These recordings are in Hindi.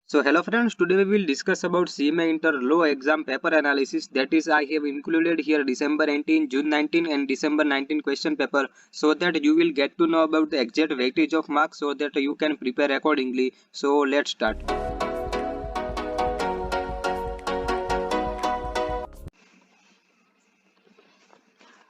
So hello friends, today we will discuss about CMA Inter Law Exam Paper Analysis. That is, I have included here December 19, June 19 and December 19 question paper so that you will get to know about the exact weightage of marks so that you can prepare accordingly. So let's start.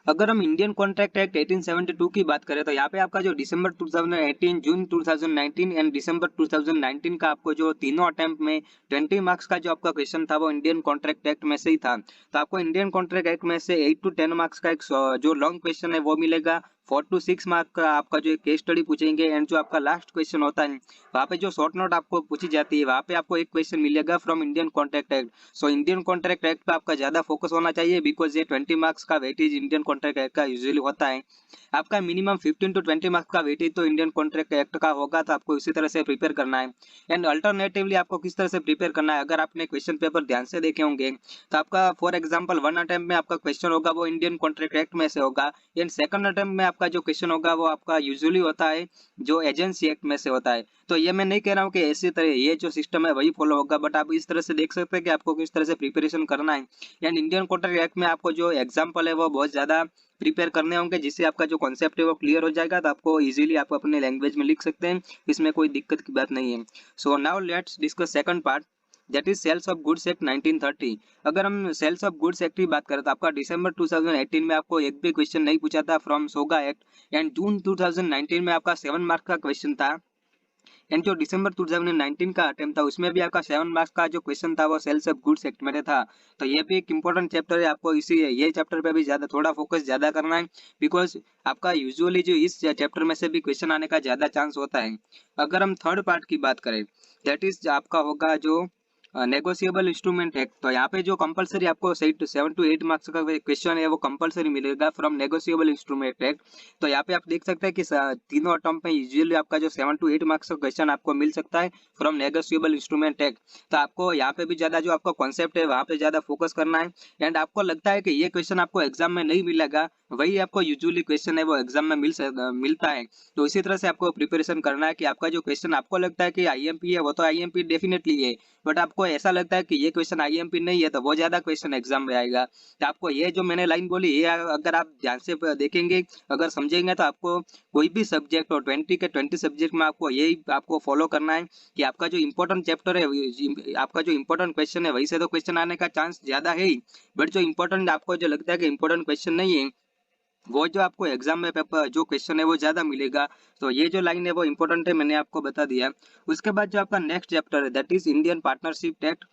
अगर हम इंडियन कॉन्ट्रैक्ट एक्ट 1872 की बात करें तो यहाँ पे आपका जो दिसंबर 2018, जून 2019 एंड दिसंबर 2019 का आपको जो तीनों अटेम्प्ट में 20 मार्क्स का जो आपका क्वेश्चन था वो इंडियन कॉन्ट्रैक्ट एक्ट में से ही था। तो आपको इंडियन कॉन्ट्रैक्ट एक्ट में से 8 to 10 मार्क्स का एक जो लॉन्ग क्वेश्चन है वो मिलेगा। 4 to 6 मार्क का आपका जो केस स्टडी पूछेंगे एंड जो आपका लास्ट क्वेश्चन होता है वहाँ पे जो शॉर्ट नोट आपको पूछी जाती है वहाँ पे आपको एक क्वेश्चन मिलेगा from Indian contract act. So Indian contract act पे आपका ज्यादा फोकस होना चाहिए बिकॉज ये 20 मार्क्स का वेटेज इंडियन कॉन्ट्रैक्ट एक्ट का यूजुअली होता है। आपका मिनिमम 15 to 20 मार्क्स का वेटेज तो इंडियन कॉन्ट्रैक्ट एक्ट का होगा, तो आपको इसी तरह से प्रिपेयर करना है। एंड अल्टरनेटिवली आपको किस तरह से प्रिपेयर करना है, अगर आपने क्वेश्चन पेपर ध्यान से देखे होंगे तो आपका फॉर एग्जांपल वन अटेम्प्ट में आपका क्वेश्चन होगा वो इंडियन कॉन्ट्रैक्ट एक्ट में से होगा एंड सेकंड अटेम्प्ट में आपका जो क्वेश्चन होगा वो आपका यूजुअली होता है जो एजेंसी एक्ट में से होता है। तो ये मैं नहीं कह रहा हूँ कि ऐसी तरह ये जो सिस्टम है वही फॉलो होगा, बट आप इस तरह से देख सकते हैं कि आपको किस तरह से प्रिपरेशन करना है। एंड इंडियन कॉन्ट्रैक्ट एक्ट में आपको जो एग्जाम्पल है वो बहुत ज्यादा प्रिपेयर करने होंगे जिससे आपका जो कॉन्सेप्ट है वो क्लियर हो जाएगा, तो आपको इजीली आप अपने लैंग्वेज में लिख सकते हैं, इसमें कोई दिक्कत की बात नहीं है। So now let's discuss second part, that is sales of goods act 1930। अगर हम सेल्स ऑफ गुड्स एक्ट की बात करें तो आपका दिसंबर 2018 में आपको एक भी क्वेश्चन नहीं पूछा था फ्रॉम सोगा एक्ट एंड जून 2019 में आपका 7 मार्क्स का क्वेश्चन था एंड जो दिसंबर 2019 का अटेम्प्ट था उसमें भी आपका 7 मार्क्स का जो क्वेश्चन था वो सेल्स ऑफ गुड्स एक्ट में था। तो ये भी एक इंपॉर्टेंट चैप्टर है, आपको इसी ये चैप्टर पे भी ज्यादा थोड़ा फोकस ज्यादा करना है बिकॉज आपका यूजुअली जो इस चैप्टर में से भी क्वेश्चन आने का ज्यादा चांस होता है। अगर हम थर्ड पार्ट की बात करें दैट इज आपका होगा जो नेगोशिएबल इंस्ट्रूमेंट एक्ट। तो यहाँ पे जो कंपलसरी आपको 7 to 8 मार्क्स का क्वेश्चन है वो कंपलसरी मिलेगा फ्रॉम नेगोशिएबल इंस्ट्रूमेंट एक्ट। तो यहाँ पे आप देख सकते हैं कि तीनों अटेम्प्ट में यूजुअली आपका जो 7 to 8 मार्क्स का क्वेश्चन आपको मिल सकता है फ्रॉम नेगोशिएबल इंस्ट्रूमेंट एक्ट। तो आपको यहाँ पे भी ज्यादा जो आपका कॉन्सेप्ट है वहाँ पे ज्यादा फोकस करना है एंड आपको लगता है कि ये क्वेश्चन आपको एग्जाम में नहीं मिलेगा वही आपको यूजुअली क्वेश्चन है वो एग्जाम में मिलता है। तो इसी तरह से आपको प्रिपरेशन करना है कि आपका जो क्वेश्चन आपको लगता है कि आईएमपी है वो तो आईएमपी डेफिनेटली है, बट आपको ऐसा लगता है कि ये क्वेश्चन आईएमपी नहीं है तो वो ज्यादा क्वेश्चन एग्जाम में आएगा। तो आपको ये जो मैंने लाइन बोली ये अगर आप ध्यान से देखेंगे, अगर समझेंगे तो आपको कोई भी सब्जेक्ट और 20 के 20 सब्जेक्ट में आपको यही आपको फॉलो करना है कि आपका जो इंपॉर्टेंट चैप्टर है आपका जो इंपॉर्टेंट क्वेश्चन है वही से तो क्वेश्चन आने का चांस ज्यादा है ही, बट जो इंपॉर्टेंट आपको जो लगता है कि इंपॉर्टेंट क्वेश्चन नहीं है वो जो आपको एग्जाम में पेपर जो क्वेश्चन है वो ज्यादा मिलेगा। तो ये जो लाइन है वो इंपॉर्टेंट है, मैंने आपको बता दिया। उसके बाद जो आपका नेक्स्ट चैप्टर है that is Indian partnership act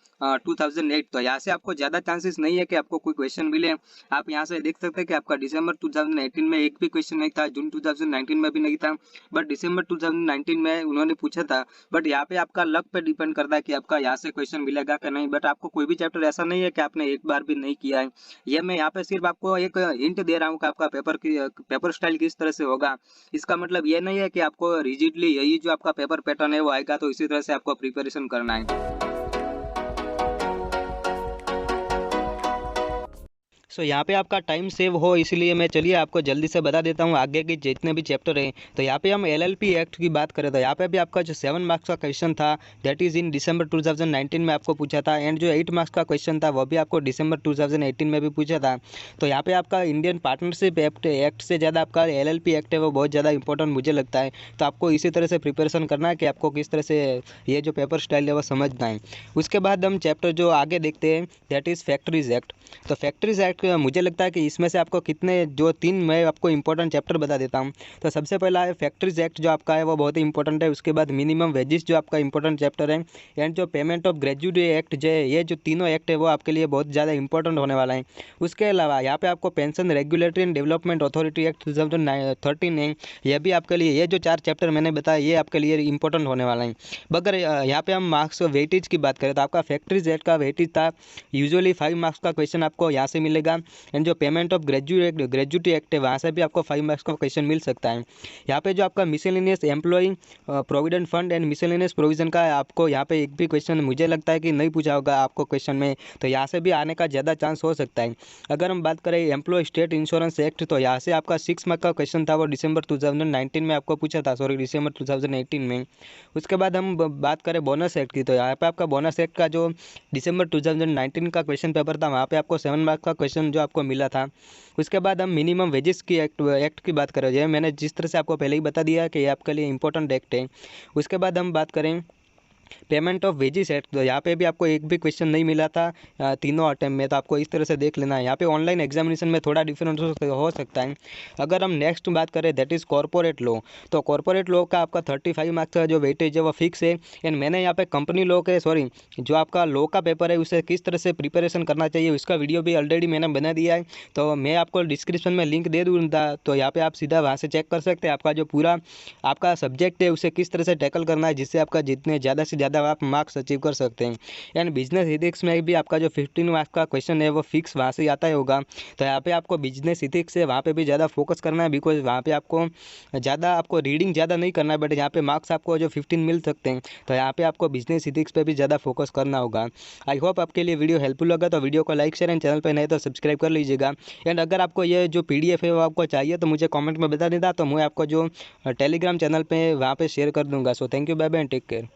2008। तो यहाँ से आपको ज्यादा चांसेस नहीं है कि आपको कोई क्वेश्चन मिले। आप यहाँ से देख सकते हैं कि आपका दिसंबर 2018 में एक भी क्वेश्चन नहीं था, जून 2019 में भी नहीं था, बट दिसंबर 2019 में उन्होंने पूछा था। बट यहाँ पे आपका लक पे डिपेंड करता है कि आपका यहाँ से क्वेश्चन मिलेगा कि नहीं, बट आपको कोई भी चैप्टर ऐसा नहीं है कि आपने एक बार भी नहीं किया है। ये मैं यहाँ पे सिर्फ आपको एक हिंट दे रहा हूँ कि आपका पेपर स्टाइल किस तरह से होगा। इसका मतलब ये नहीं है कि आपको रिजिडली यही जो आपका पेपर पैटर्न है वो आएगा, तो इसी तरह से आपको प्रिपरेशन करना है। सो यहाँ पे आपका टाइम सेव हो इसलिए मैं चलिए आपको जल्दी से बता देता हूँ आगे के जितने भी चैप्टर हैं। तो यहाँ पे हम एलएलपी एक्ट की बात करें तो यहाँ पे भी आपका जो 7 मार्क्स का क्वेश्चन था दैट इज इन दिसंबर 2019 में आपको पूछा था एंड जो 8 मार्क्स का क्वेश्चन था वो भी आपको दिसंबर 2018 में भी पूछा था। तो यहाँ पे आपका इंडियन पार्टनरशिप एक्ट से ज़्यादा आपका एलएलपी एक्ट है वो बहुत ज़्यादा इंपॉर्टेंट मुझे लगता है। तो आपको इसी तरह से प्रिपरेशन करना है कि आपको किस तरह से ये जो पेपर स्टाइल है वो समझना है। उसके बाद हम चैप्टर जो आगे देखते हैं दैट इज़ फैक्ट्रीज एक्ट। तो फैक्ट्रीज एक्ट मुझे लगता है कि इसमें से आपको कितने जो 3 मैं आपको इंपॉर्टेंट चैप्टर बता देता हूँ। तो सबसे पहला है फैक्ट्रीज एक्ट जो आपका है वो बहुत ही इंपॉर्टेंट है। उसके बाद मिनिमम वेजेस जो आपका इंपॉर्टेंट चैप्टर है एंड जो पेमेंट ऑफ ग्रेजुएटी एक्ट जो है, ये जो तीनों एक्ट है वो आपके लिए बहुत ज़्यादा इंपॉर्टेंट होने वाला है। उसके अलावा यहाँ पे आपको pension regulatory and development authority act 2013 है, यह भी आपके लिए, ये जो 4 चैप्टर मैंने बताया ये आपके लिए इंपॉर्टेंट होने वाला है। अगर यहाँ पे हम मार्क्स वेटेज की बात करें तो आपका फैक्ट्रीज एक्ट का वेटेज था यूजुअली 5 मार्क्स का क्वेश्चन आपको यहाँ से मिलेगा मिलेगा। एंड जो पेमेंट ऑफ ग्रेजुएटी एक्ट है वहाँ से भी आपको 5 मार्क्स का क्वेश्चन मिल सकता है। यहाँ पे जो आपका miscellaneous employ provident fund and miscellaneous provision का आपको यहाँ पे एक भी क्वेश्चन मुझे लगता है कि नहीं पूछा होगा आपको क्वेश्चन में, तो यहाँ से भी आने का ज़्यादा चांस हो सकता है। अगर हम बात करें एम्प्लॉय स्टेट इंश्योरेंस एक्ट, तो यहाँ से आपका 6 मार्क का क्वेश्चन था, वो दिसंबर 2019 में आपको पूछा था, सॉरी दिसंबर 2018 में। उसके बाद हम बात करें बोनस एक्ट की, तो यहाँ पे आपका बोनस एक्ट का जो दिसंबर 2019 का क्वेश्चन पेपर था वहाँ पे आपको 7 मार्क का क्वेश्चन जो आपको मिला था। उसके बाद हम मिनिमम वेजेस की एक्ट की बात करें, ये मैंने जिस तरह से आपको पहले ही बता दिया कि ये आपके लिए इंपॉर्टेंट एक्ट है। उसके बाद हम बात करें पेमेंट ऑफ वेजेस एक्ट, तो यहाँ पे भी आपको एक भी क्वेश्चन नहीं मिला था तीनों अटेम्प्ट में, तो आपको इस तरह से देख लेना है। यहाँ पे ऑनलाइन एग्जामिनेशन में थोड़ा डिफरेंस हो सकता है। अगर हम नेक्स्ट बात करें दैट इज़ कॉर्पोरेट लॉ, तो कॉर्पोरेट लॉ का आपका 35 मार्क्स का जो वेटेज है वो फिक्स है। एंड मैंने यहाँ पे कंपनी लॉ के जो आपका लॉ का पेपर है उसे किस तरह से प्रिपरेशन करना चाहिए उसका वीडियो भी ऑलरेडी मैंने बना दिया है, तो मैं आपको डिस्क्रिप्शन में लिंक दे दूँगा, तो यहाँ पे आप सीधा वहाँ से चेक कर सकते हैं आपका जो पूरा आपका सब्जेक्ट है उसे किस तरह से टैकल करना है, जिससे आपका जितने ज़्यादा से ज़्यादा आप मार्क्स अचीव कर सकते हैं। एंड बिजनेस इथिक्स में भी आपका जो 15 मार्क्स का क्वेश्चन है वो फिक्स वहाँ से आता ही होगा, तो यहाँ पे आपको बिजनेस इथिक्स है वहाँ पे भी ज़्यादा फोकस करना है, बिकॉज वहाँ पे आपको रीडिंग ज़्यादा नहीं करना है, बट यहाँ पे मार्क्स आपको जो 15 मिल सकते हैं, तो यहाँ पे आपको बिजनेस इथिक्स पे भी ज़्यादा फोकस करना होगा। आई होप आपके लिए वीडियो हेल्पफुल होगा, तो वीडियो को लाइक शेयर एंड चैनल पर नए तो सब्सक्राइब कर लीजिएगा। एंड अगर आपको ये जो PDF है वो आपको चाहिए तो मुझे कॉमेंट में बता देना, तो मैं आपको जो टेलीग्राम चैनल पे वहाँ पे शेयर कर दूँगा। So thank you, bye bye and take care.